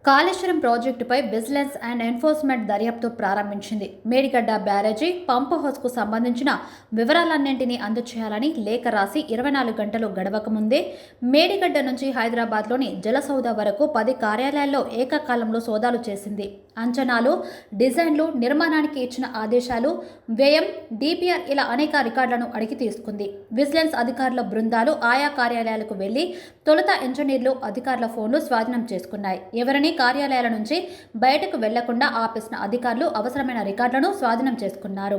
కాళేశ్వరం ప్రాజెక్టుపై vigilance and enforcement దర్యాప్తు ప్రారంభించింది. మేడిగడ్డ బ్యారేజీ, పంపు హౌస్కు సంబంధించిన వివరాలన్నింటినీ అందజేయాలని లేఖ రాసి 24 గంటలు గడవక ముందే మేడిగడ్డ నుంచి హైదరాబాద్లోని జలసౌధ వరకు 10 కార్యాలయాల్లో ఏకకాలంలో సోదాలు చేసింది. అంచనాలు, డిజైన్లు, నిర్మాణానికి ఇచ్చిన ఆదేశాలు, వ్యయం, డిపిఆర్ ఇలా అనేక రికార్డులను అడిగి తీసుకుంది. విజిలెన్స్ అధికారుల బృందాలు ఆయా కార్యాలయాలకు వెళ్లి తొలుత ఇంజనీర్లు, అధికారుల ఫోన్లు స్వాధీనం చేసుకున్నాయి. ఎవరిని కార్యాలయాల నుంచి బయటకు వెళ్లకుండా ఆపేసిన అధికారులు అవసరమైన రికార్డులను స్వాధీనం చేసుకున్నారు.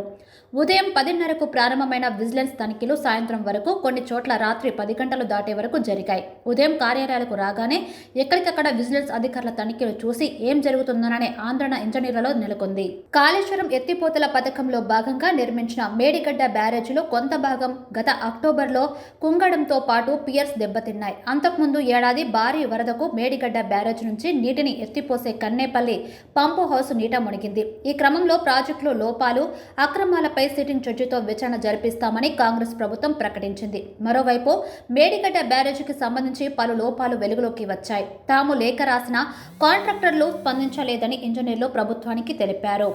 ఉదయం 10:30కు ప్రారంభమైన విజిలెన్స్ తనిఖీలు సాయంత్రం వరకు, కొన్ని చోట్ల రాత్రి 10 గంటలు దాటే వరకు జరిగాయి. ఉదయం కార్యాలయాలకు రాగానే ఎక్కడికక్కడ విజిలెన్స్ అధికారుల తనిఖీలు చూసి ఏం జరుగుతుందోననే ఆందోళన ఇంజనీర్లలో నెలకొంది. కాళేశ్వరం ఎత్తిపోతల పథకంలో భాగంగా నిర్మించిన మేడిగడ్డ బ్యారేజీలో కొంత భాగం గత అక్టోబర్లో కుంగడంతో పాటు పియర్స్ దెబ్బతిన్నాయి. అంతకుముందు ఏడాది భారీ వరదకు మేడిగడ్డ బ్యారేజీ నుంచి నీటిని ఎత్తిపోసే కన్నేపల్లి పంపు హౌస్ నీట మునిగింది. ఈ క్రమంలో ప్రాజెక్టులో లోపాలు, అక్రమాలపై సిట్టింగ్ జడ్జితో విచారణ జరిపిస్తామని కాంగ్రెస్ ప్రభుత్వం ప్రకటించింది. మరోవైపు మేడిగడ్డ బ్యారేజీకి సంబంధించి పలు లోపాలు వెలుగులోకి వచ్చాయి. తాము లేఖ రాసిన కాంట్రాక్టర్లు స్పందించలేదని ఇంజనీర్లు ప్రభుత్వానికి తెలిపారు.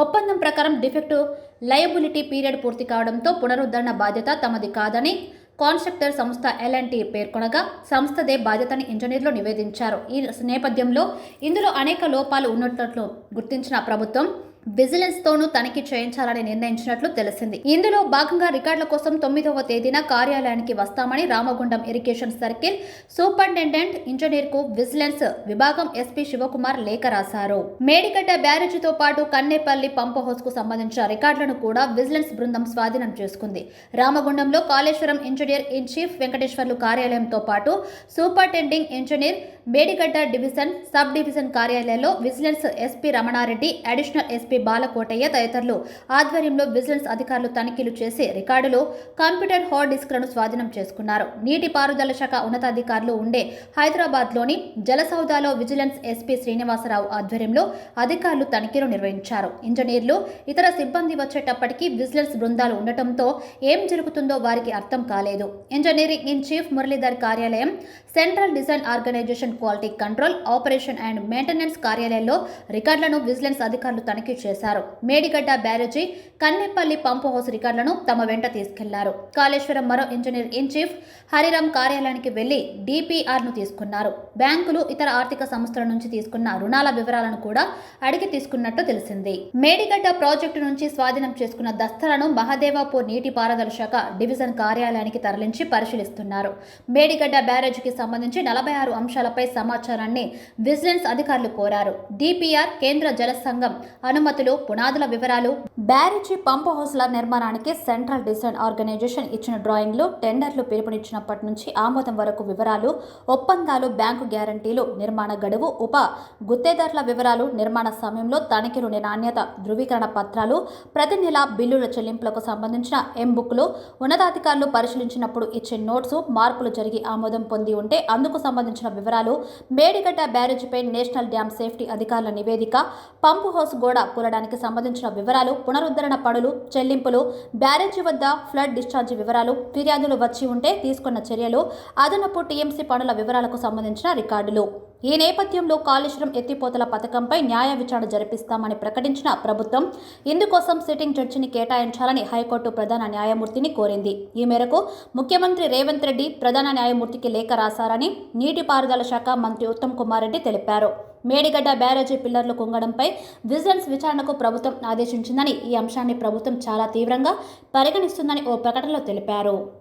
ఒప్పందం ప్రకారం డిఫెక్టివ్ లయబిలిటీ పీరియడ్ పూర్తి కావడంతో పునరుద్ధరణ బాధ్యత తమది కాదని కాంట్రాక్టర్ సంస్థ L&T పేర్కొనగా, సంస్థదే బాధ్యతని ఇంజనీర్లు నివేదించారు. ఈ నేపథ్యంలో ఇందులో అనేక లోపాలు ఉన్నట్లు గుర్తించిన ప్రభుత్వం విజిలెన్స్తోనూ తనిఖీ చేయించాలని నిర్ణయించినట్లు తెలిసింది. ఇందులో భాగంగా రికార్డుల కోసం 9వ తేదీన కార్యాలయానికి వస్తామని రామగుండం ఇరిగేషన్ సర్కిల్ సూపరింటెండెంట్ ఇంజనీర్కు విజిలెన్స్ విభాగం ఎస్పీ శివకుమార్ లేఖ రాశారు. మేడిగడ్డ బ్యారేజీతో పాటు కన్నేపల్లి పంపు హౌస్కు సంబంధించిన రికార్డులను కూడా విజిలెన్స్ బృందం స్వాధీనం చేసుకుంది. రామగుండంలో Kaleshwaram engineer in chief Venkateswarlu కార్యాలయంతో పాటు superintending engineer, Medigadda division, sub division కార్యాలయాల్లో vigilance SP Ramana Reddy, additional SP Balakotaiah తదితరులు ఆధ్వర్యంలో విజిలెన్స్ అధికారులు తనిఖీలు చేసి రికార్డులు, కంప్యూటర్ హార్డ్ డిస్క్లను స్వాధీనం చేసుకున్నారు. నీటిపారుదల శాఖ ఉన్నతాధికారులు ఉండే హైదరాబాద్లోని జలసౌదాలో విజిలెన్స్ ఎస్పీ శ్రీనివాసరావు ఆధ్వర్యంలో అధికారులు తనిఖీలు నిర్వహించారు. ఇంజనీర్లు, ఇతర సిబ్బంది వచ్చేటప్పటికీ విజిలెన్స్ బృందాలు ఉండటంతో ఏం జరుగుతుందో వారికి అర్థం కాలేదు. ఇంజనీరింగ్ ఇన్ చీఫ్ మురళీధర్ కార్యాలయం, central design organisation quality control, operation and maintenance కార్యాలయంలో రికార్డులను విజిలెన్స్ అధికారులు తనిఖీ చేశారు. మేడిగడ్డ బ్యారేజీ, కన్నేపల్లి పంపు హౌస్ రికార్డులను తమ వెంట తీసుకెళ్లారు. కాళేశ్వరం మరో ఇంజనీర్ ఇన్ చీఫ్ హరిరామ్ కార్యాలయానికి వెళ్లి డిపిఆర్ను తీసుకున్నారు. బ్యాంకులు, ఇతర ఆర్థిక సంస్థల నుంచి తీసుకున్న రుణాల వివరాలను కూడా అడిగి తీసుకున్నట్టు తెలిసింది. మేడిగడ్డ ప్రాజెక్టు నుంచి స్వాధీనం చేసుకున్న దస్తాలను మహదేవాపూర్ నీటిపారుదల శాఖ డివిజన్ కార్యాలయానికి తరలించి పరిశీలిస్తున్నారు. మేడిగడ్డ బ్యారేజీకి సంబంధించి 46 అంశాలపై సమాచారాన్ని విజిలెన్స్ అధికారులు కోరారు. డిపిఆర్, కేంద్ర జల సంఘం అనుమతులు, పునాదుల వివరాలు, బ్యారేజీ, పంపు హౌస్ల నిర్మాణానికి సెంట్రల్ డిజైన్ ఆర్గనైజేషన్ ఇచ్చిన డ్రాయింగ్లు, టెండర్లు పిలుపునిచ్చినప్పటి నుంచి ఆమోదం వరకు వివరాలు, ఒప్పందాలు, బ్యాంకు గ్యారంటీలు, నిర్మాణ గడువు, ఉప గుత్తేదారుల వివరాలు, నిర్మాణ సమయంలో తనిఖీలు, నాణ్యత ధృవీకరణ పత్రాలు, ప్రతి నెల బిల్లుల చెల్లింపులకు సంబంధించిన ఎంబుక్లు, ఉన్నతాధికారులు పరిశీలించినప్పుడు ఇచ్చే నోట్సు, మార్పులు జరిగి ఆమోదం పొంది ఉంటే అందుకు సంబంధించిన వివరాలు, మేడిగడ్డ బ్యారేజీపై నేషనల్ డ్యామ్ సేఫ్టీ అధికారుల నివేదిక, పంపు హౌస్ గోడ కూలడానికి సంబంధించిన వివరాలు, పునరుద్ధరణ పనులు, చెల్లింపులు, బ్యారేజీ వద్ద ఫ్లడ్ డిశ్చార్జి వివరాలు, ఫిర్యాదులు వచ్చి ఉంటే తీసుకున్న చర్యలు, అదనపు టీఎంసీ పనుల వివరాలకు సంబంధించిన రికార్డులు. ఈ నేపథ్యంలో కాళేశ్వరం ఎత్తిపోతల పథకంపై న్యాయ విచారణ జరిపిస్తామని ప్రకటించిన ప్రభుత్వం ఇందుకోసం సిట్టింగ్ జడ్జిని కేటాయించాలని హైకోర్టు ప్రధాన న్యాయమూర్తిని కోరింది. ఈ మేరకు ముఖ్యమంత్రి రేవంత్ రెడ్డి ప్రధాన న్యాయమూర్తికి లేఖ రాశారని నీటిపారుదల శాఖ మంత్రి ఉత్తమ్ కుమార్ రెడ్డి తెలిపారు. మేడిగడ్డ బ్యారేజీ పిల్లర్లు కుంగడంపై విజిలెన్స్ విచారణకు ప్రభుత్వం ఆదేశించిందని, ఈ అంశాన్ని ప్రభుత్వం చాలా తీవ్రంగా పరిగణిస్తుందని ఓ ప్రకటనలో తెలిపారు.